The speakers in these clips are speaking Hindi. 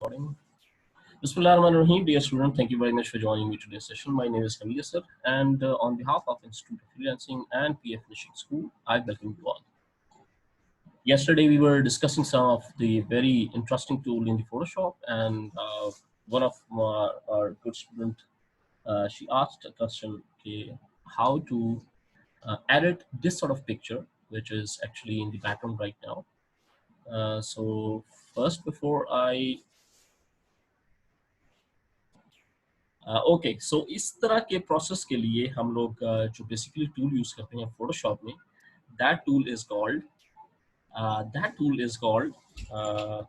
Recording. Bismillahirrahmanirrahim. Dear student, thank you very much for joining me today's session. My name is Hamid sir, and on behalf of Institute of Freelancing and PF Finishing School, I welcome you all. Yesterday, we were discussing some of the very interesting tool in the Photoshop, and one of our good student, she asked a question, okay, how to edit this sort of picture, which is actually in the background right now. So first, before I okay so इस तरह के प्रोसेस के लिए हम लोग जो बेसिकली टूल यूज करते हैं फोटोशॉप में, that tool is called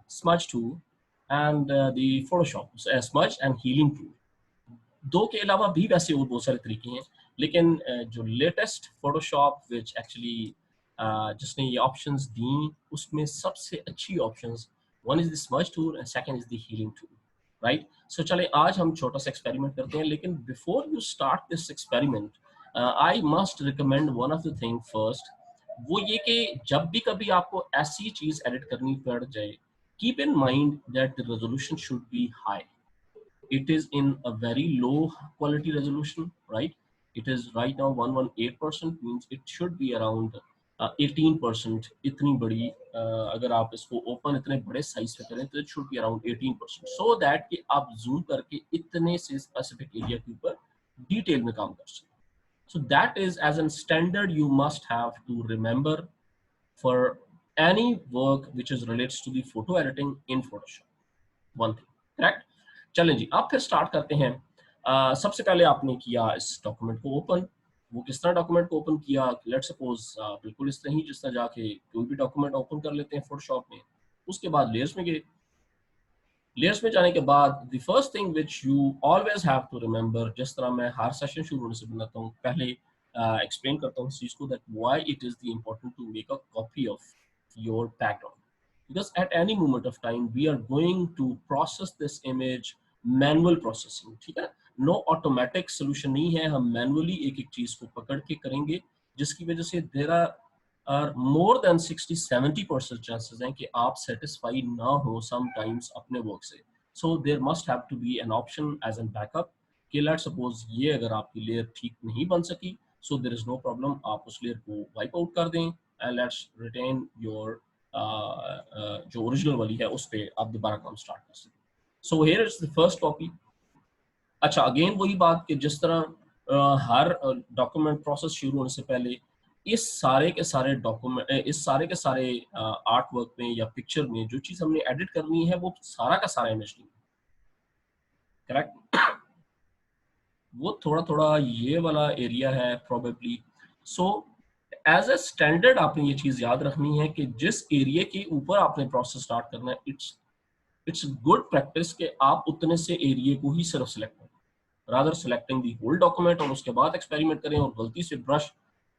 smudge tool and the Photoshop smudge and healing tool. दो के अलावा भी वैसे और बहुत सारे तरीके हैं, लेकिन जो लेटेस्ट फोटोशॉप विच एक्चुअली जिसने ये ऑप्शंस दी, उसमें सबसे अच्छी options, one is the smudge tool and second is the healing tool, right. So चले आज हम छोटा सा एक्सपेरिमेंट करते हैं, लेकिन before you start this experiment I must recommend one of the thing first, वो ये कि जब भी कभी आपको ऐसी चीज एडिट करनी पड़ जाए, keep in mind that the resolution should be high. It is in a very low quality resolution, right? It is right now 118%, means it should be around 18%. इतनी बड़ी अगर आप इसको ओपन इतने बड़े साइज पे करें तो it should be around 18%, so that कि आप जूम करके इतने से स्पेसिफिक एरिया के ऊपर डिटेल में काम कर सकें. So that is as a standard you must have to remember for any work which is relates to the photo editing in Photoshop. One thing, correct? चलें जी, अब फिर स्टार्ट करते हैं. सबसे पहले आपने किया इस डॉक्यूमेंट को ओपन. वो किस तरह डॉक्यूमेंट को ओपन किया? लेट्स सपोज बिल्कुल इस तरह ही जिस तरह जाके कोई भी डॉक्यूमेंट ओपन कर लेते हैं फोटोशॉप में. उसके बाद लेयर्स में गए. लेयर्स में जाने के बाद the first thing which you always have to remember, जिस तरह मैं हर सेशन शुरू होने से बनाता हूँ, पहले एक्सप्लेन करता हूँ इस चीज को, that why it is the important to make a copy of your background, because at any moment of time we are going to process this image manual processing. ठीक है, नो ऑटोमेटिक सोल्यूशन नहीं है. हम मैनुअली एक एक चीज को पकड़ के करेंगे, जिसकी वजह से there are more than 60-70% chances हैं कि आप सेटिस्फाई ना हो समटाइम्स अपने वर्क से. So there must have to be an option as an backup कि लेट्स सपोज ये अगर आपकी लेयर ठीक नहीं बन सकी, so there is no problem, आप उस लेयर को वाइप आउट कर दें एंड लेट्स रिटेन योर जो ओरिजिनल वाली है उस पर आप दोबारा काम स्टार्ट कर सकें. So here is the first copy. अच्छा, अगेन वही बात कि जिस तरह हर डॉक्यूमेंट प्रोसेस शुरू होने से पहले इस सारे के सारे डॉक्यूमेंट, इस सारे के सारे आर्ट वर्क में या पिक्चर में जो चीज हमने एडिट करनी है वो सारा का सारा इमेज नहीं, करेक्ट? वो थोड़ा थोड़ा ये वाला एरिया है probably. So as a standard आपने ये चीज याद रखनी है कि जिस एरिया के ऊपर आपने प्रोसेस स्टार्ट करना है, इट्स गुड प्रैक्टिस कि आप उतने से एरिया को ही सिर्फ सिलेक्ट करें, rather selecting the whole document और उसके बाद एक्सपेरिमेंट करें, और गलती से ब्रश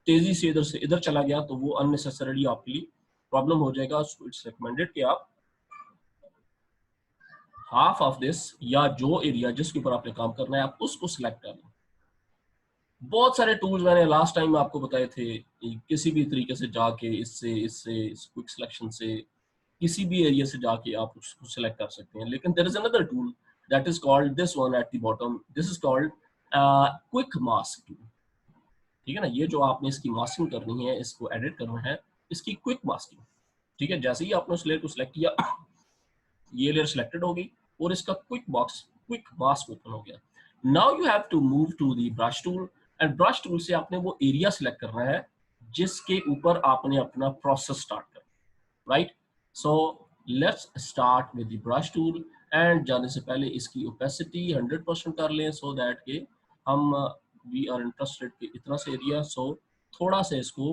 तेजी से इधर से इधर चला गया तो वो अननेसेसरीली आपके लिए प्रॉब्लम हो जाएगा. सो इट्स रिकमेंडेड कि आप हाफ ऑफ दिस, या जो एरिया जिसके ऊपर आपने काम करना है आप उसको सिलेक्ट कर लें. बहुत सारे टूल्स मैंने लास्ट टाइम आपको बताए थे, किसी भी तरीके से जाके इससे इससे क्विक सिलेक्शन से किसी भी एरिया से जाके आप उसको सिलेक्ट कर सकते हैं. लेकिन there is another tool that is called this one at the bottom, this is called quick mask tool. ठीक है ना, ये जो आपने इसकी मास्किंग करनी है, इसको एडिट करना है, इसकी क्विक मास्किंग. ठीक है, जैसे ही आपने उस लेयर को सिलेक्ट किया, ये लेयर सिलेक्टेड हो गई और इसका क्विक मास्क ओपन हो गया. Now you have to move to the brush tool, and brush tool से आपने वो एरिया सिलेक्ट करना है जिसके ऊपर आपने अपना प्रोसेस स्टार्ट करना, right? So let's start with the brush tool, and जाने से पहले इसकी opacity 100% कर लें, so that कि हम we are interested कि इतना से एरिया, so थोड़ा सा इसको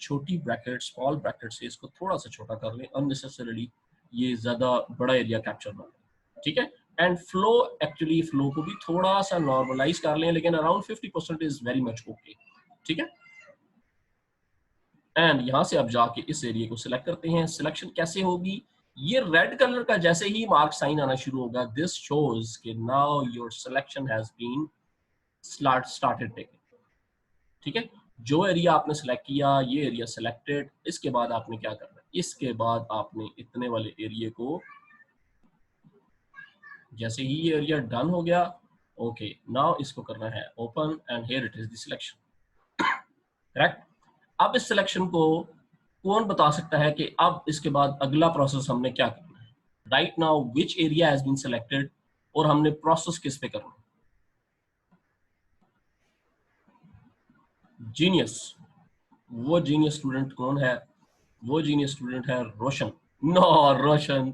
छोटी ब्रैकेट, स्मॉल ब्रैकेट से इसको थोड़ा सा छोटा कर लें, unnecessarily ये ज्यादा बड़ा एरिया कैप्चर ना करें. ठीक है, एंड फ्लो, एक्चुअली फ्लो को भी थोड़ा सा नॉर्मलाइज कर लें, लेकिन around 50% is very much okay. ठीक है, एंड यहां से अब जाके इस एरिया को सिलेक्ट करते हैं. सिलेक्शन कैसे होगी? ये रेड कलर का जैसे ही मार्क साइन आना शुरू होगा, दिस शोज कि now your selection has been started taking. ठीक है, जो एरिया आपने सिलेक्ट किया, ये एरिया सिलेक्टेड, इसके बाद आपने क्या करना है? इसके बाद आपने इतने वाले एरिया को, जैसे ही ये एरिया डन हो गया, ओके नाउ इसको करना है open and here it is the selection, correct. अब इस सिलेक्शन को कौन बता सकता है कि अब इसके बाद अगला प्रोसेस हमने क्या करना है? Right now which area has been selected और हमने प्रोसेस किस पे करना है? जीनियस। वो जीनियस स्टूडेंट कौन है? वो जीनियस स्टूडेंट है Roshan. No Roshan,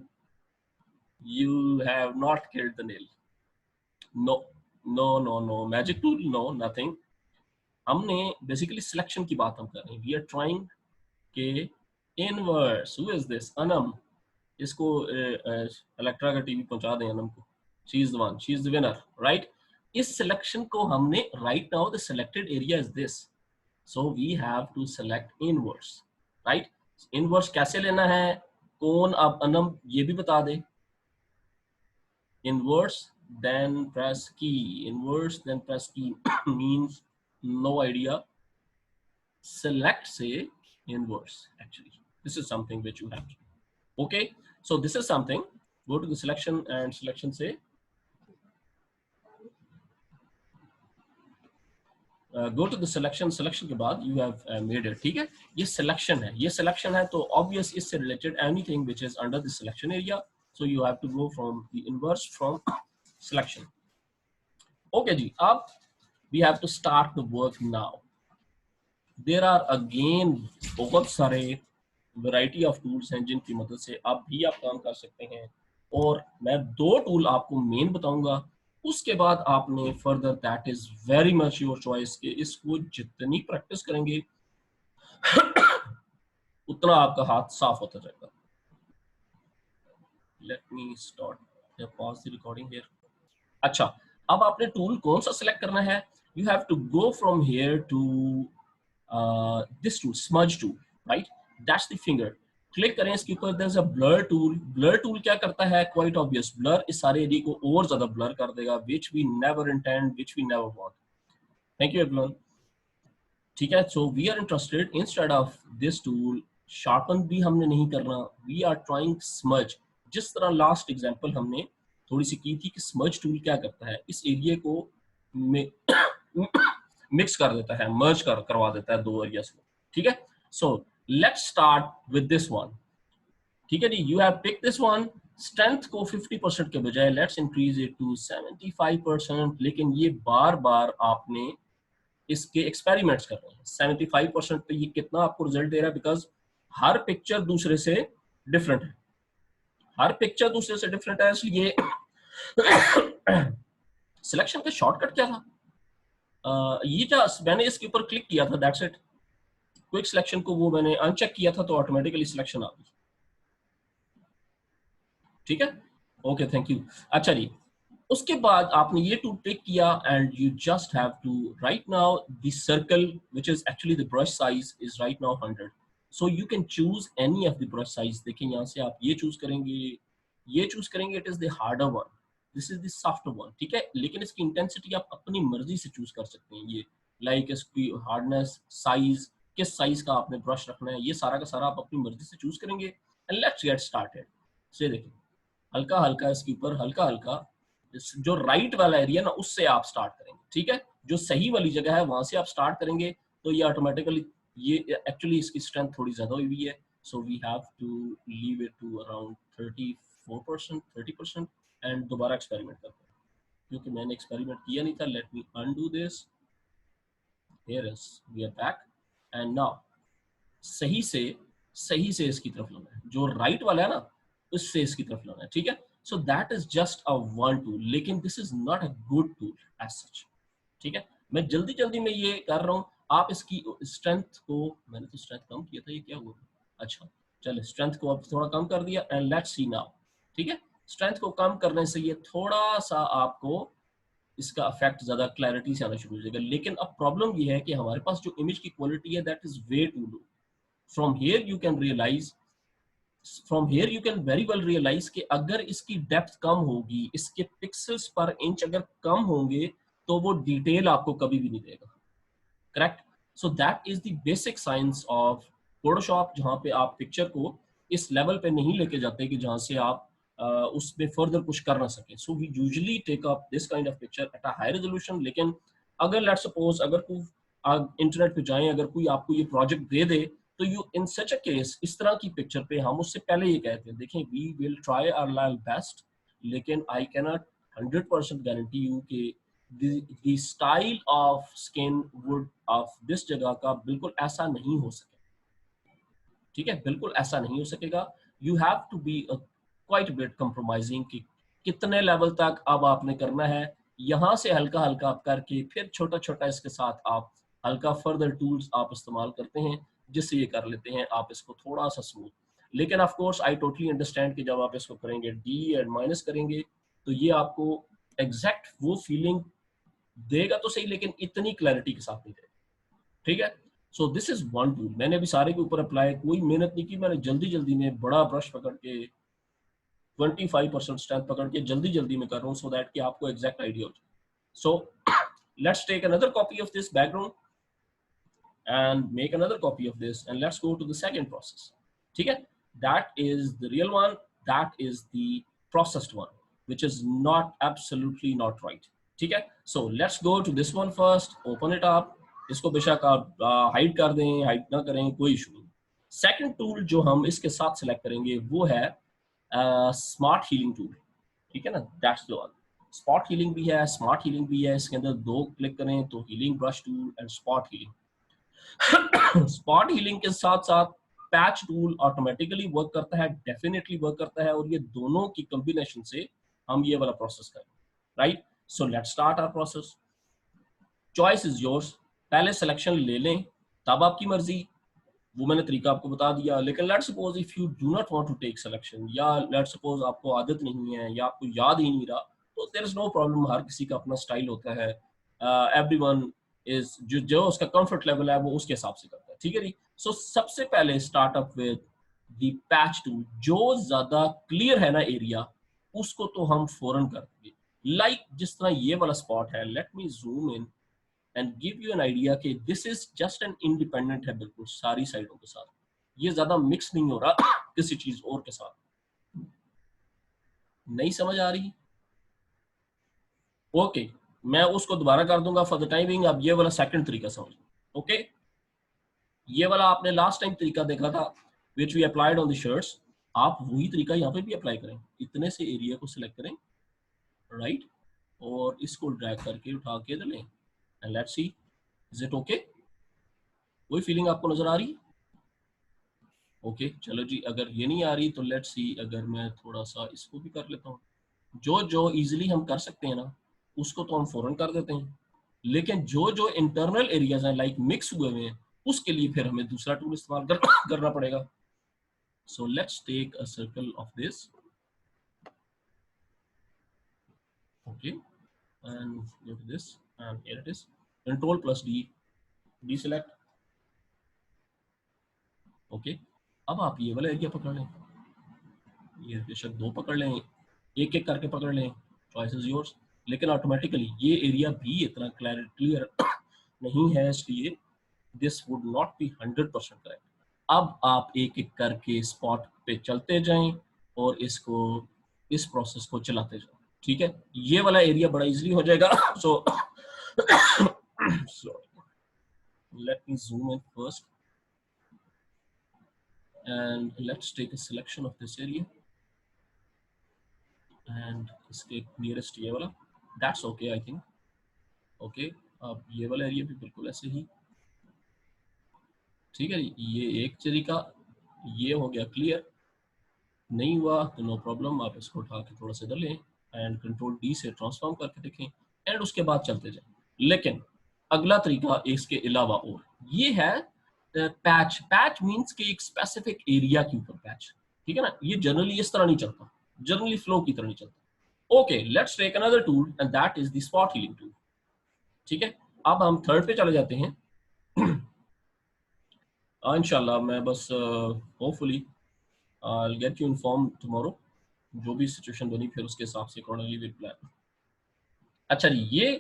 you have not killed the nail. No no no no magic tool, no nothing. हमने बेसिकली सिलेक्शन की बात हम कर रहे हैं। वी आर ट्राइंग के inverse, who is this? Anam. इसको इलेक्ट्रा का टीवी पहुंचा दें अनम को। She is the one, she is the winner, right. इस सिलेक्शन को हमने right now the selected area is this, so we have to select inverse, right. Inverse कैसे लेना है? कौन अब अनम ये भी बता दे। inverse then press key, inverse then press key means no idea. Select say inverse, actually this is something which you have to do. Okay, so this is something. Go to the selection and selection say go to the selection के बाद you have made it, ठीक है। ये selection है, ये selection है, तो obvious इससे related anything which is under the selection area, so you have to go from the inverse from selection. Okay जी, अब we have to start the work now. There are again बहुत सारे वैरायटी ऑफ टूल्स हैं जिनकी मदद से आप भी आप काम कर सकते हैं, और मैं 2 टूल आपको मेन बताऊंगा। उसके बाद आपने further, that is very much your choice, कि इसको जितनी प्रैक्टिस करेंगे उतना आपका हाथ साफ होता जाएगा। Let me start, pause the recording here. अच्छा, अब आपने टूल कौन सा सिलेक्ट करना है? You have to go from here to this tool, smudge tool, right? That's the finger. Click करें इसके ऊपर, there's a blur tool. Blur tool क्या करता है? Quite obvious, blur इस सारे एरिया को और ज्यादा blur कर देगा, which we never intend, which we never want. Thank you everyone. ठीक है, so we are interested instead of this tool, sharpen भी हमने नहीं करना, we are trying smudge. जिस तरह लास्ट एग्जांपल हमने थोड़ी सी की थी कि smudge tool क्या करता है, इस एरिया को मिक्स कर देता है, मर्ज करवा देता है 2 एरियाज को, ठीक है। So let's start with this one, ठीक है जी। You have pick this one. Strength को 50% के बजाय लेट्स इंक्रीज इट टू 75%, लेकिन ये बार बार आपने इसके एक्सपेरिमेंट्स कर रहे हैं। 75% पे ये कितना आपको रिजल्ट दे रहा है? बिकॉज हर पिक्चर दूसरे से डिफरेंट है, हर पिक्चर दूसरे से डिफरेंट है, इसलिए सिलेक्शन का शॉर्टकट क्या था? ये क्या, मैंने इसके ऊपर क्लिक किया था, दैट्स इट। क्विक सिलेक्शन को वो मैंने अनचेक किया था, तो ऑटोमेटिकली सिलेक्शन आ गई, ठीक है। Okay, thank you. अच्छा जी, उसके बाद आपने ये टूल पिक किया and you just have to right now the circle which is actually the brush size is right now 100, so you can choose any of the brush size. देखिए यहाँ से आप ये चूज करेंगे, ये चूज करेंगे, it is the harder one, this is the soft one, ठीक है। लेकिन इसकी इंटेंसिटी आप अपनी मर्जी से चूज कर सकते हैं, ये लाइक इसकी हार्डनेस, साइज, किस साइज का आपने ब्रश रखना है, ये सारा का सारा आप अपनी मर्जी से चूज करेंगे। And let's get started. से देखिए, हल्का हल्का इसके ऊपर, हल्का हल्का जो राइट वाला एरिया ना, उससे आप स्टार्ट करेंगे, ठीक है। जो सही वाली जगह है वहां से आप स्टार्ट करेंगे, तो ये ऑटोमेटिकली, ये एक्चुअली इसकी स्ट्रेंथ थोड़ी ज्यादा हुई है, so we have to leave it to around 34%, 30%, and दोबारा एक्सपेरिमेंट करते हैं, क्योंकि मैंने एक्सपेरिमेंट किया नहीं था। Let me undo this, here is, we are back, and now सही से इसकी तरफ लाना है, जो राइट वाला है ना उससे इसकी तरफ लाना है, ठीक है। So that is just a one tool, लेकिन this is not a good tool as such, ठीक है। मैं जल्दी में ये कर रहा हूँ, आप इसकी स्ट्रेंथ को, मैंने तो स्ट्रेंथ कम किया था, ये क्या हुआ? अच्छा चलिए, स्ट्रेंथ को अब थोड़ा कम कर दिया, एंड लेट्स सी नाउ, ठीक है। स्ट्रेंथ को कम करने से ये थोड़ा सा आपको इसका इफेक्ट ज्यादा क्लैरिटी से आना शुरू हो जाएगा, लेकिन अब प्रॉब्लम ये है कि हमारे पास जो इमेज की क्वालिटी है that is way too low. From here you can realize, from here you can very well realize कि अगर इसकी डेप्थ कम होगी, इसके पिक्सल्स पर इंच अगर कम होंगे, तो वो डिटेल आपको कभी भी नहीं देगा, correct. So that is the basic science of Photoshop, जहां पे आप पिक्चर को इस लेवल पे नहीं लेके जाते कि जहां से आप उसमें फर्दर कुछ कर ना सके. So we usually take up this kind of picture at a high resolution. लेकिन अगर लेट्स सपोज अगर कोई आप इंटरनेट पे जाएं, अगर कोई आपको ये प्रोजेक्ट दे दे, तो you in such a case इस तरह की पिक्चर पे हम उससे पहले ये कहते हैं, देखें we will try our level best, लेकिन I can not 100% guarantee you कि the style of skin wood of this जगह का बिल्कुल ऐसा नहीं हो सके. ठीक है, बिल्कुल ऐसा नहीं हो सकेगा. You have to be quite bit compromising कि कितने लेवल तक अब आपने करना है. यहाँ से हल्का हल्का आप करके फिर छोटा छोटा इसके साथ आप हल्का फर्दर टूल्स आप इस्तेमाल करते हैं, जिससे ये कर लेते हैं आप इसको थोड़ा सा स्मूथ. लेकिन of course I totally understand कि जब आप इसको करेंगे डी एंड माइनस करेंगे, तो ये आपको एग्जैक्ट वो फीलिंग देगा तो सही, लेकिन इतनी क्लैरिटी के साथ नहीं देगा. ठीक है. So this is one tool. मैंने अभी सारे के ऊपर अप्लाई कोई मेहनत नहीं की, मैंने जल्दी जल्दी में बड़ा ब्रश पकड़ के 25% स्ट्रेंथ पकड़ के जल्दी जल्दी में कर रहा हूँ, सो दैट कि आपको एग्जैक्ट आइडिया हो जाए. So let's take another copy of this background and make another copy of this, and let's go to the second process. ठीक है, that is the real one, that is the processed one, which is not absolutely not right. ठीक है, so let's go to this one first. Open it up. इसको बेशक आप हाइड कर दें, हाइड ना करें, कोई इशू नहीं. सेकंड टूल जो हम इसके साथ सिलेक्ट करेंगे वो है स्मार्ट हीलिंग टूल. ठीक है ना, that's the one. Spot healing भी है, स्मार्ट हीलिंग भी है. इसके अंदर दो क्लिक करें तो healing brush tool and spot healing. Spot healing के साथ साथ पैच टूल ऑटोमेटिकली वर्क करता है, डेफिनेटली वर्क करता है, और ये दोनों की कॉम्बिनेशन से हम ये वाला प्रोसेस करें. Right, so let's start our process. Choice is yours. पहले सिलेक्शन ले लें, तब आपकी मर्जी. वो मैंने तरीका आपको बता दिया. लेकिन let's suppose if you do not want to take selection, या लेट्स सपोज आपको आदत नहीं है या आपको याद ही नहीं रहा, तो देयर इज नो प्रॉब्लम. हर किसी का अपना स्टाइल होता है. एवरीवन इज जो उसका कंफर्ट लेवल है वो उसके हिसाब से करता है. ठीक है जी. सो सबसे पहले start up with the patch tool. जो ज्यादा क्लियर है ना एरिया, उसको तो हम फौरन कर देंगे. लाइक जिस तरह ये वाला स्पॉट है, let me zoom in and give you an idea कि this is just an independent है बिल्कुल सारी साइडों के साथ. ये ज्यादा मिक्स नहीं हो रहा किसी चीज और के साथ. नहीं समझ आ रही? ओके, मैं उसको दोबारा कर दूंगा फॉर द टाइमिंग. अब ये वाला सेकंड तरीका समझ. ओके, ये वाला आपने लास्ट टाइम तरीका देखा था which we applied on the shirts. आप वही तरीका यहाँ पे भी अप्लाई करें. इतने से एरिया को सिलेक्ट करें, राइट, और इसको ड्रैग करके उठा के लें and let's see is it okay. कोई फीलिंग आपको नजर आ रही? ओके, चलो जी. अगर ये नहीं आ रही तो लेट्स सी, अगर मैं थोड़ा सा इसको भी कर लेता हूँ. जो जो इजीली हम कर सकते हैं ना, उसको तो हम फौरन कर देते हैं. लेकिन जो जो इंटरनल एरियाज हैं लाइक मिक्स हुए हुए हैं, उसके लिए फिर हमें दूसरा टूल इस्तेमाल करना पड़ेगा. So let's take a circle of this. Okay, and go to this end here it is. Control plus D, deselect. Okay, अब आप ये वाला एरिया पकड़ लें. ये बेशक दो पकड़ लें, एक एक करके पकड़ लें, चॉइस इज योर्स. लेकिन ऑटोमेटिकली ये एरिया भी इतना क्लियर नहीं है, इसलिए this would not be 100% correct. अब आप एक एक करके स्पॉट पे चलते जाएं और इसको इस प्रोसेस को चलाते जाएं. ठीक है, ये वाला एरिया बड़ा इजीली हो जाएगा. So let me zoom in first and let's take a selection of this area and इसके nearest ये वाला. That's okay I think. Okay, अब ये वाला एरिया भी बिल्कुल ऐसे ही. ठीक है, ये एक तरीका ये हो गया क्लियर. नहीं हुआ तो नो प्रॉब्लम, आप इसको उठा के थोड़ा सा इधर लें एंड कंट्रोल डी से ट्रांसफॉर्म करके देखें एंड उसके बाद चलते जाएं. लेकिन अगला तरीका इसके अलावा और ये है पैच. पैच मीन्स कि एक स्पेसिफिक एरिया के ऊपर पैच. ठीक है ना, ये जनरली इस तरह नहीं चलता, जनरली फ्लो की तरह नहीं चलता. Okay, let's take another tool and that is the spot healing tool. ठीक है, अब हम थर्ड पे चले जाते हैं. इंशाल्लाह मैं बस hopefully I'll get you informed tomorrow. जो भी सिचुएशन बनी फिर उसके हिसाब से अकॉर्डिंगली विल प्लान. अच्छा जी, ये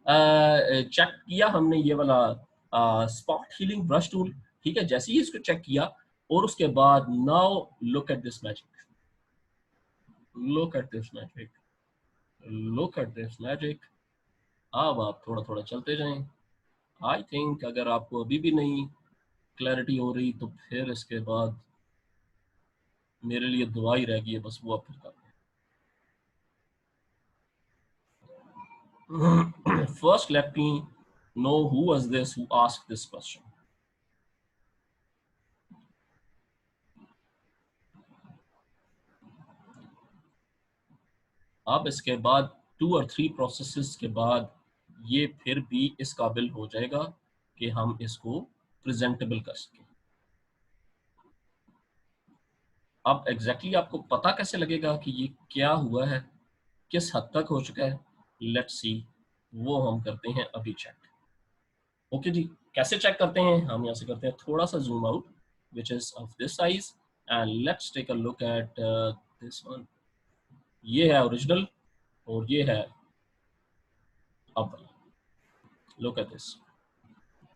चेक किया हमने ये वाला स्पॉट हीलिंग ब्रश टूल. ठीक है, जैसे ही इसको चेक किया, और उसके बाद now look at this magic, look at this magic, look at this magic. अब आप थोड़ा थोड़ा चलते जाएं। आई थिंक अगर आपको अभी भी नहीं क्लैरिटी हो रही तो फिर इसके बाद मेरे लिए दुआ ही रह गई है, बस वो आप फिर कर लें। First let me know who was this who asked this question. अब इसके बाद 2 और 3 प्रोसेसेस के बाद ये फिर भी इस काबिल हो जाएगा कि हम इसको प्रेजेंटेबल कर सकें। अब एग्जैक्टली आपको पता कैसे लगेगा कि ये क्या हुआ है, किस हद तक हो चुका है, लेट्स सी, वो हम करते हैं अभी चेक। ओके जी, कैसे चेक करते हैं? हम यहाँ से करते हैं थोड़ा सा zoom out which is of this size and let's take a look at this one. ये है ओरिजिनल और ये है अव्वल। Look at this,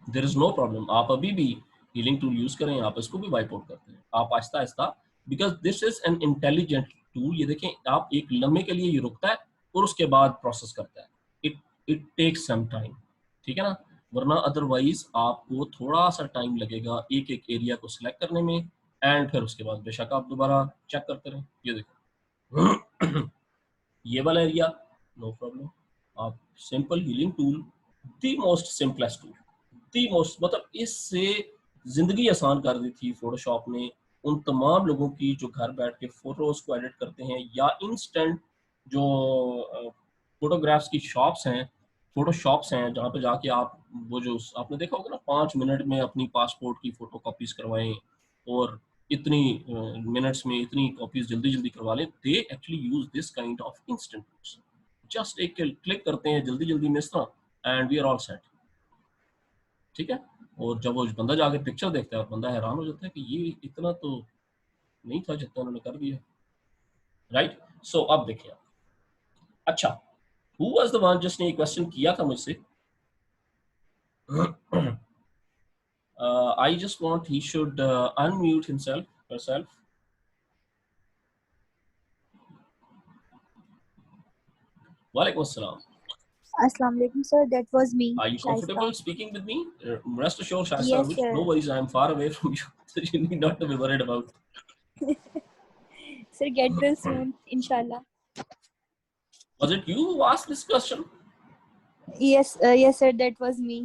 there is no problem. आप अभी भी हीलिंग टूल यूज करें, आप इसको भी वाइप आउट करते हैं, आप Aahista Aahista, because this is an intelligent tool. ये देखें, आप एक लम्हे के लिए ये रुकता है और उसके बाद प्रोसेस करता है। It it takes some time, ठीक है ना, वरना अदरवाइज आपको थोड़ा सा टाइम लगेगा एक एक एरिया को सिलेक्ट करने में, एंड फिर उसके बाद बेशक आप दोबारा चेक करते रहें। ये देखो ये वाला एरिया, नो प्रॉब्लम, आप simple healing tool, the most simplest tool, the most, मतलब इससे जिंदगी आसान कर दी थी फोटोशॉप ने उन तमाम लोगों की जो घर बैठ के फोटोज को एडिट करते हैं, या इंस्टेंट जो फोटोग्राफ्स की शॉप्स हैं, फोटोशॉप्स हैं, जहाँ पे जाके आप वो जो आपने देखा होगा ना 5 मिनट में अपनी पासपोर्ट की फोटो कॉपीज करवाएं और इतनी मिनट्स में इतनी कॉपीज जल्दी जल्दी करवा लें। They actually use this kind of instant, just एक क्लिक करते हैं जल्दी जल्दी में इस तरह and we are all set, ठीक है। और जब वो बंदा जाके पिक्चर देखता है और बंदा हैरान हो जाता है कि ये इतना तो नहीं था जितना उन्होंने कर दिया, राइट। सो अब देखिए, अच्छा, हु वाज द वन जिसने ये क्वेश्चन किया था मुझसे? I just want he should unmute himself herself. वालेकुम अस्सलाम। Assalamu alaikum, sir. That was me, Are you Shaista. comfortable speaking with me? Rest assured, Shaista, Yes, which sir. no worries, I am far away from you, so you need not to be worried about. Sir, get well soon, inshallah. Was it you who asked this question? Yes, yes, sir. That was me.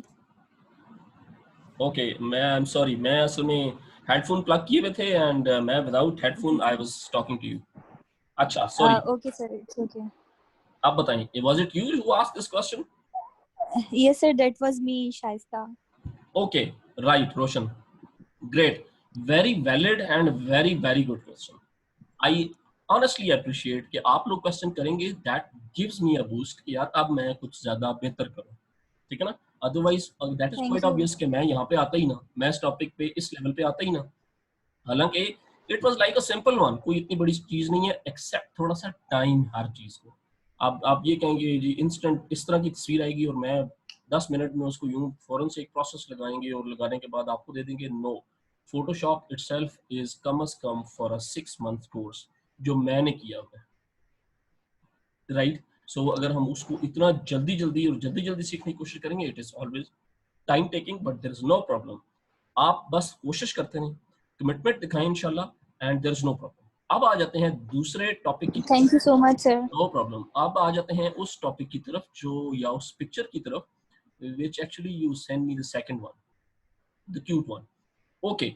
Okay, मैं आई एम सॉरी, मैं असल में हेडफोन प्लग किए हुए थे एंड मैं without headphone I was talking to you. अच्छा, sorry. Okay, sir. It's okay. आप बताएं, was it you who asked this question? Yes, sir. That was me, Shaista. Okay, right, Roshan, great, very valid and very very good question. I honestly appreciate कि आप लोग क्वेश्चन करेंगे, that gives me a boost कि यार अब मैं कुछ ज्यादा बेहतर करूं, ठीक है ना। Otherwise that is quite Thank you. Obvious कि मैं यहाँ पे आता ही ना, मैं इस टॉपिक पे इस लेवल पे आता ही ना। हालांकि it was like a simple one, कोई इतनी बड़ी चीज नहीं है एक्सेप्ट थोड़ा सा टाइम हर चीज को। आप ये कहेंगे जी इंस्टेंट इस तरह की तस्वीर आएगी और मैं 10 मिनट में उसको यूं फौरन से एक प्रोसेस लगाएंगे और लगाने के बाद आपको दे देंगे, no. Photoshop itself is come as come for a 6 month course जो मैंने किया हुआ है, राइट। सो अगर हम उसको इतना जल्दी जल्दी और जल्दी जल्दी सीखने की कोशिश करेंगे, it is always time taking, but there is no problem. आप बस कोशिश करते रहें, कमिटमेंट दिखाएं इंशाल्लाह, and there is no problem. अब आ जाते हैं दूसरे टॉपिक की Thank you so much, sir. No problem. अब आ जाते हैं उस टॉपिक की तरफ जो, या उस पिक्चर की तरफ which actually you send me the second one, the cute one. Okay,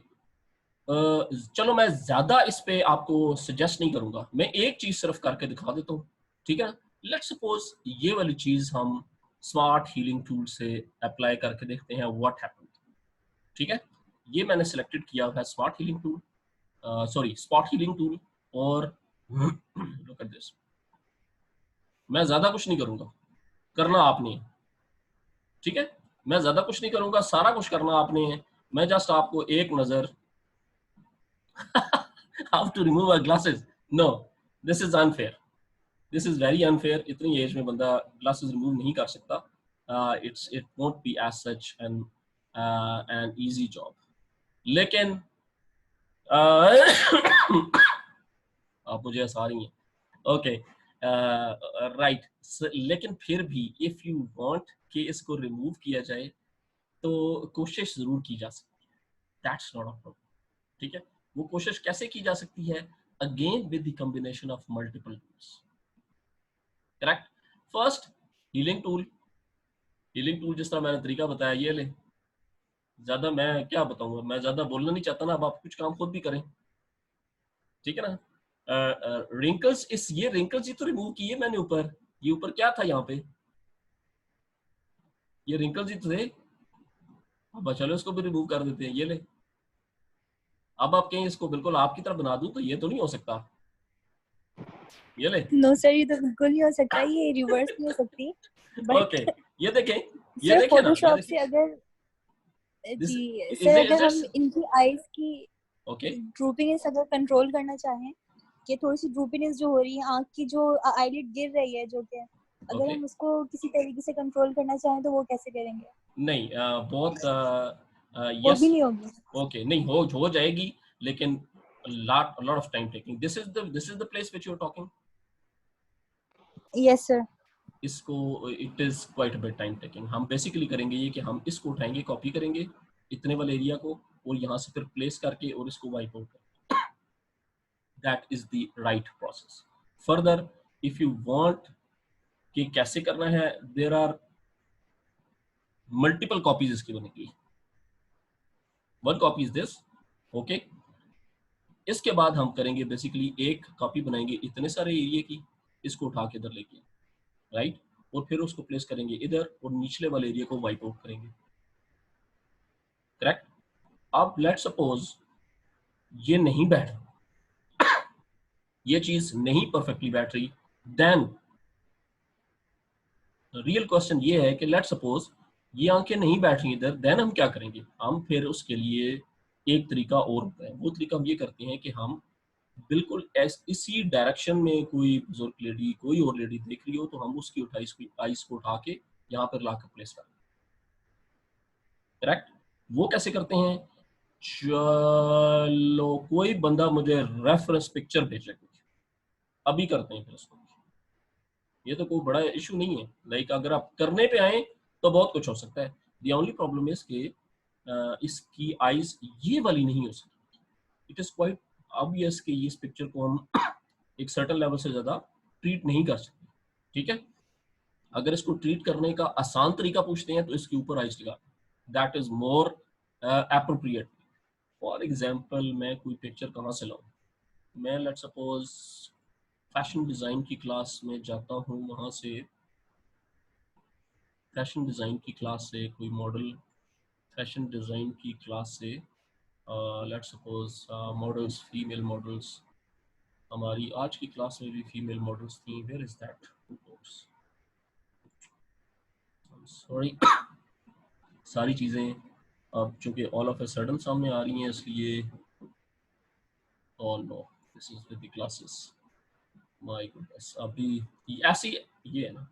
चलो मैं ज्यादा इस पे आपको सजेस्ट नहीं करूंगा, मैं एक चीज सिर्फ करके दिखा देता हूँ, ठीक है ना। लेट्स सपोज ये वाली चीज हम स्मार्ट हीलिंग टूल से अप्लाई करके देखते हैं व्हाट हैपेंड, ठीक है। ये मैंने सिलेक्टेड किया है smart healing tool, sorry spot healing tool, और लुक एट दिस। मैं ज्यादा कुछ नहीं करूंगा, करना आपने है, ठीक है। मैं ज्यादा कुछ नहीं करूंगा, सारा कुछ करना आपने है। मैं जस्ट आपको एक नजर how to remove our glasses, no, this is unfair, this is very unfair. इतनी एज में बंदा ग्लासेस रिमूव नहीं कर सकता, it won't be as such an easy job. लेकिन आप मुझे हंसा रही हैं। ओके राइट, लेकिन फिर भी इफ यू वांट कि इसको रिमूव किया जाए तो कोशिश जरूर की जा सकती है, दैट्स नॉट अ प्रॉब्लम। ठीक है, वो कोशिश कैसे की जा सकती है? Again with the combination of multiple tools. Correct. First, healing tool. Healing tool जिस तरह मैंने तरीका बताया, ये ले। ज्यादा मैं क्या बताऊंगा, मैं ज्यादा बोलना नहीं चाहता ना, अब आप कुछ काम खुद भी करें, ठीक है ना। रिंकल्स, इस ये रिंकल्स ही तो रिमूव किए मैंने ऊपर। ये ऊपर क्या था यहाँ पे? ये रिंकल्स ही तो थे। अब चलो इसको भी रिमूव कर देते हैं, ये ले। अब आप कहें इसको बिल्कुल आपकी तरह बना दूं, तो ये तो नहीं हो सकता। ये ले। नो सर, ये तो बिल्कुल नहीं हो सकता, ये रिवर्स नहीं हो सकती। ओके, बट ये देखें, ये सर देखें ना, ये फोटोशॉप देखें। से अगर, दिस जी इज सर, अगर हम इट। इनकी आईज की ओके, ड्रूपिनेस अगर कंट्रोल करना चाहें, कि थोड़ी सी ड्रूपिनेस जो हो रही है, आंख की जो आईलिड गिर रही है, जो कि अगर ओके। हम उसको किसी तरीके से कंट्रोल करना चाहें तो वो कैसे करेंगे? नहीं, बहुत वो यस। भी नहीं होगी? ओके, नहीं हो जाएगी, लेकिन lot of time taking. This is the place which you are talking. Yes sir. इसको it is quite a bit time taking. हम बेसिकली करेंगे ये कि हम इसको उठाएंगे, कॉपी करेंगे इतने वाले एरिया को, और यहाँ से फिर प्लेस करके और इसको वाइप आउट करेंगे। That is the right process. Further if you want कि कैसे करना है, देयर आर मल्टीपल कॉपीज इसकी बनेगी। One copy is this. Okay, इसके बाद हम करेंगे बेसिकली एक कॉपी बनाएंगे इतने सारे एरिया की, इसको उठा के इधर लेके, राइट, और फिर उसको प्लेस करेंगे इधर, और निचले वाले एरिया को वाइप आउट करेंगे। करेक्ट। अब लेट सपोज ये नहीं बैठ रहा, ये चीज नहीं परफेक्टली बैठ रही, देन रियल क्वेश्चन ये है कि लेट सपोज ये आंखें नहीं बैठ रही इधर, देन हम क्या करेंगे? हम फिर उसके लिए एक तरीका और होता है। वो तरीका हम ये करते हैं कि हम बिल्कुल इसी डायरेक्शन में कोई बुजुर्ग लेडी, कोई और लेडी देख रही हो, तो हम उसकी आइस को उठा के यहाँ पर लाकर प्लेस कर। करेक्ट। वो कैसे करते हैं? चलो कोई बंदा मुझे रेफरेंस पिक्चर भेजे कुछ, अभी करते हैं फिर उसको। ये तो कोई बड़ा इशू नहीं है, लाइक अगर आप करने पे आए तो बहुत कुछ हो सकता है। द ओनली प्रॉब्लम इज कि इसकी आइज ये वाली नहीं हो सकती। इट इज क्वाइट ऑब्वियस कि इस पिक्चर को हम एक सर्टेन लेवल से ज्यादा ट्रीट नहीं कर सकते। ठीक है, अगर इसको ट्रीट करने का आसान तरीका पूछते हैं तो इसके ऊपर आइज लगा, that is more appropriate. For example मैं कोई पिक्चर कहाँ से लाऊं? मैं लेट सपोज फैशन डिजाइन की क्लास में जाता हूँ, वहां से फैशन डिजाइन की क्लास से कोई मॉडल, फैशन डिजाइन की क्लास से let suppose models, female models, हमारी आज की क्लास में भी फीमेल मॉडल्स थी। Where is that course? Sorry, सारी चीज़ें अब चूंकि ऑल ऑफ ए सडन सामने आ रही हैं, इसलिए all know this is with the classes. My goodness, अभी ऐसी ये है ना।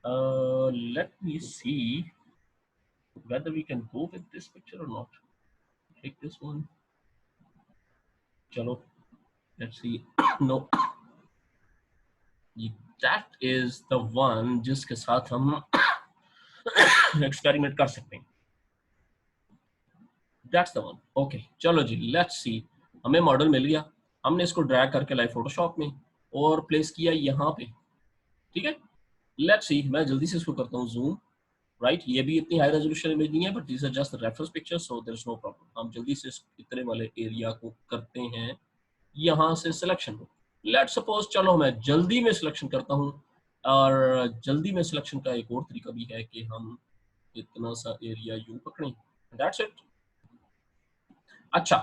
Let me see whether we can go with this picture or not. Take this one. चलो, let's see. No, that is the one जिसके साथ हम एक्सपेरिमेंट कर सकते हैं। That's the one. Okay, चलो जी, let's see. हमें मॉडल मिल गया, हमने इसको ड्रैग करके लाइव फोटोशॉप में और प्लेस किया यहाँ पे। ठीक है, लेट्स सी, मैं जल्दी से इसको करता हूँ जूम। राइट, ये भी इतनी हाई रेजोल्यूशन इमेज नहीं है, but this are just reference picture, so there is no problem. हम जल्दी से इतने वाले एरिया को करते हैं यहाँ से सिलेक्शन को। लेट सपोज, चलो मैं जल्दी में सिलेक्शन करता हूँ, और जल्दी में सिलेक्शन का एक और तरीका भी है कि हम इतना सा एरिया यूं पकड़ें, दैट्स इट। अच्छा,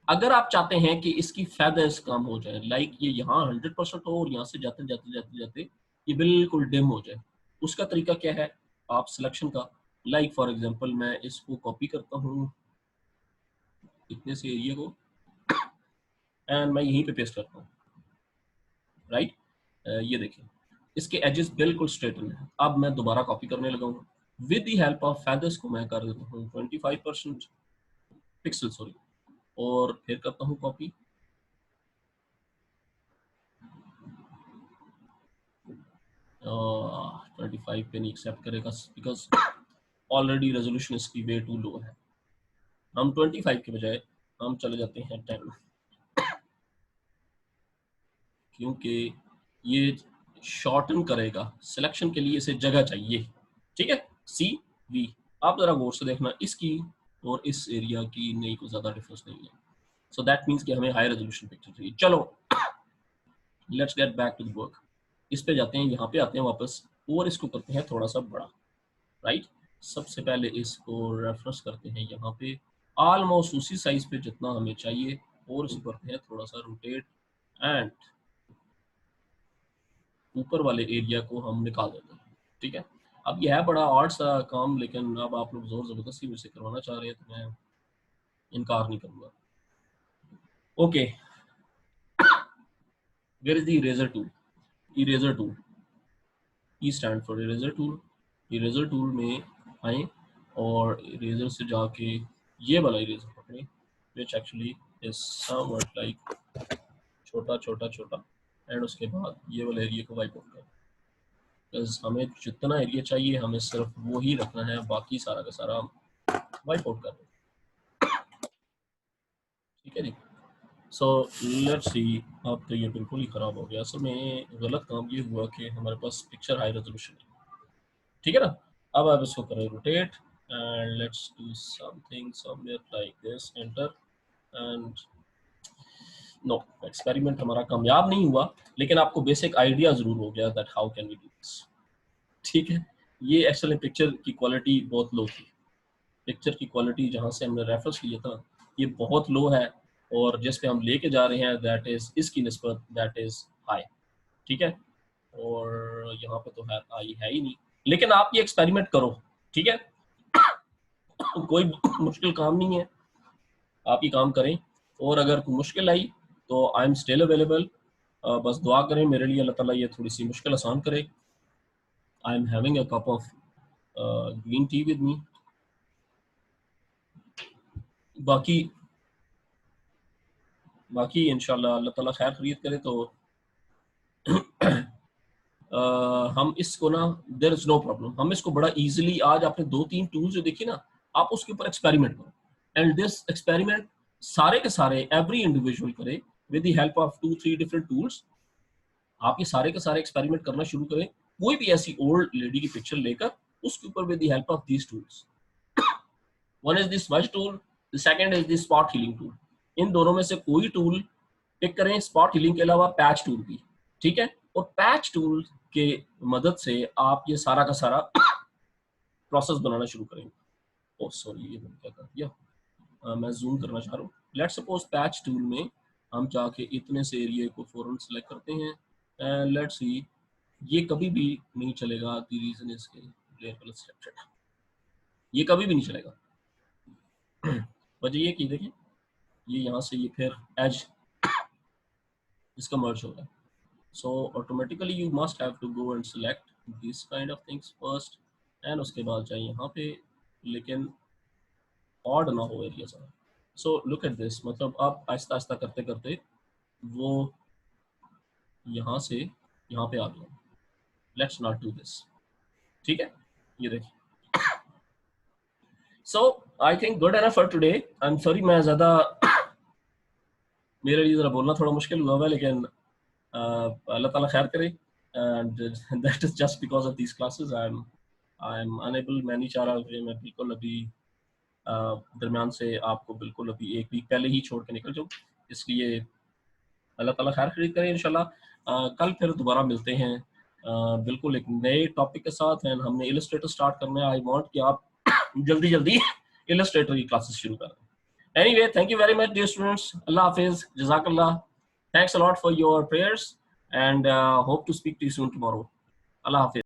अगर आप चाहते हैं कि इसकी फेदर्स कम हो जाए, लाइक ये यहाँ 100% हो और यहाँ से जाते जाते जाते जाते ये बिल्कुल डिम हो जाए, उसका तरीका क्या है? आप सिलेक्शन का, लाइक फॉर एग्जांपल मैं इसको कॉपी करता हूँ इतने से एरिया को, एंड मैं यहीं पे पेस्ट करता हूँ। राइट, ये देखिए इसके एजेस बिल्कुल स्ट्रेटन है। अब मैं दोबारा कॉपी करने लगा हूँ, with the help of feathers को मैं कर देता हूँ 25%, पिक्सल सॉरी, और फिर करता हूँ कॉपी। uh, 25 पे नहीं एक्सेप्ट करेगा बिकॉज ऑलरेडी रेजोल्यूशन इसकी वे टू लो है। हम 25 के बजाय हम चले जाते हैं 10, क्योंकि ये शॉर्टन करेगा, सिलेक्शन के लिए इसे जगह चाहिए। ठीक है, सी वी, आप जरा गौर से देखना, इसकी और इस एरिया की नहीं कोई ज्यादा डिफरेंस नहीं है, सो दैट मीन्स कि हमें हाई रेजोल्यूशन पिक्चर चाहिए। चलो let's get back to the work. इस पे जाते हैं, यहाँ पे आते हैं वापस, और इसको करते हैं थोड़ा सा बड़ा, राइट। सबसे पहले इसको रेफरेंस करते हैं यहाँ पे ऑलमोस्ट उसी साइज पे जितना हमें चाहिए, और इसको करते हैं थोड़ा सा रोटेट, एंड ऊपर वाले एरिया को हम निकाल देते हैं। ठीक है, अब यह है बड़ा आर्ट सा काम, लेकिन अब आप लोग जोर जबरदस्ती मुझसे करवाना चाह रहे हैं तो मैं इनकार नहीं करूंगा। Okay, where is the eraser tool? Eraser tool, E stand for eraser tool. Eraser tool में आए और इरेजर से जाके ये वाला इरेजर पकड़े, which actually is somewhat like छोटा छोटा छोटा, एंड उसके बाद ये वाला एरिया को वाइप आउट करें। बिकॉज हमें जितना एरिया चाहिए हमें सिर्फ वो ही रखना है, बाकी सारा का सारा वाइप आउट कर दें। ठीक है जी, सो लेट्स सी। अब तो ये बिल्कुल ही ख़राब हो गया। असल में गलत काम ये हुआ कि हमारे पास पिक्चर हाई रेजोल्यूशन है, ठीक है ना। अब आप इसको करें rotate, and let's do something somewhere like this, enter, and no, experiment हमारा कामयाब नहीं हुआ, लेकिन आपको बेसिक आइडिया जरूर हो गया that how can we do this. ठीक है, ये एक्चुअली पिक्चर की क्वालिटी बहुत लो थी। पिक्चर की क्वालिटी जहाँ से हमने रेफरेंस लिया था ये बहुत लो है, और जिस पे हम लेके जा रहे हैं दैट इज इसकी निस्बत दैट इज हाई। ठीक है, और यहाँ पे तो है आई है ही नहीं, लेकिन आप ये एक्सपेरिमेंट करो, ठीक है। कोई मुश्किल काम नहीं है, आप ये काम करें, और अगर कोई मुश्किल आई तो आई एम स्टिल अवेलेबल। बस दुआ करें मेरे लिए, अल्लाह ताला ये थोड़ी सी मुश्किल आसान करे। I am having a cup of green tea with me. बाकी इंशाल्लाह अल्लाह ताला खैर खरीद करे तो हम इसको ना, देयर इज नो प्रॉब्लम, हम इसको बड़ा इजीली, आज आपने 2-3 टूल्स जो देखी ना, आप उसके ऊपर एक्सपेरिमेंट करो, एंड दिस एक्सपेरिमेंट सारे के सारे एवरी इंडिविजुअल करे with the help of 2-3 different tools. आप ये सारे के सारे एक्सपेरिमेंट करना शुरू करें, कोई भी ऐसी ओल्ड लेडी की पिक्चर लेकर उसके ऊपर with the help of these tools. One is the smudge tool, the second is the spot healing tool. इन दोनों में से कोई टूल पिक करें, स्पॉट हीलिंग के अलावा पैच टूल भी, ठीक है। और पैच टूल के मदद से आप ये सारा का सारा प्रोसेस बनाना शुरू करेंगे। ओह सॉरी, ये मैंने क्या कर दिया, मैं जूम करना चाह रहा हूँ। लेट्स सपोज पैच टूल में हम जाके इतने से एरिया को फौरन सेलेक्ट करते हैं, एंड लेट्स सी, ये कभी भी नहीं चलेगा, the reason is layer colour selected, ये कभी भी नहीं चलेगा। वजह ये कि देखिए, ये यहाँ से ये फिर एज इसका मर्ज होगा, so automatically you must have to go and select these kind of things first, and उसके बाद जाए यहाँ पे, लेकिन ऑड ना हो एरिया सारा। so look at this, मतलब आप आहिस्ता आहिस्ता करते करते वो यहाँ से यहाँ पे आ गया। लेट्स नॉट डू दिस, ठीक है, ये देखिए। so I think good enough for today. I'm sorry मैं ज़्यादा मेरे लिए ज़रा बोलना थोड़ा मुश्किल हुआ है, लेकिन अल्लाह ताला खैर करे, and that is just because of these classes I'm unable। मैं नहीं चाह रहा कि मैं बिल्कुल अभी दरमियान से आपको बिल्कुल अभी एक वीक पहले ही छोड़ के निकल जाऊँ, इसलिए अल्लाह ताला खैर खरीद करे इंशाल्लाह। कल फिर दोबारा मिलते हैं बिल्कुल एक नए टॉपिक के साथ, एंड हमने इलस्ट्रेटर स्टार्ट करना है। आई वांट कि आप जल्दी जल्दी इलस्ट्रेटर की क्लासेस शुरू करें। Anyway, thank you very much, dear students. Allah Hafiz, Jazakallah. Thanks a lot for your prayers, and hope to speak to you soon tomorrow. Allah Hafiz.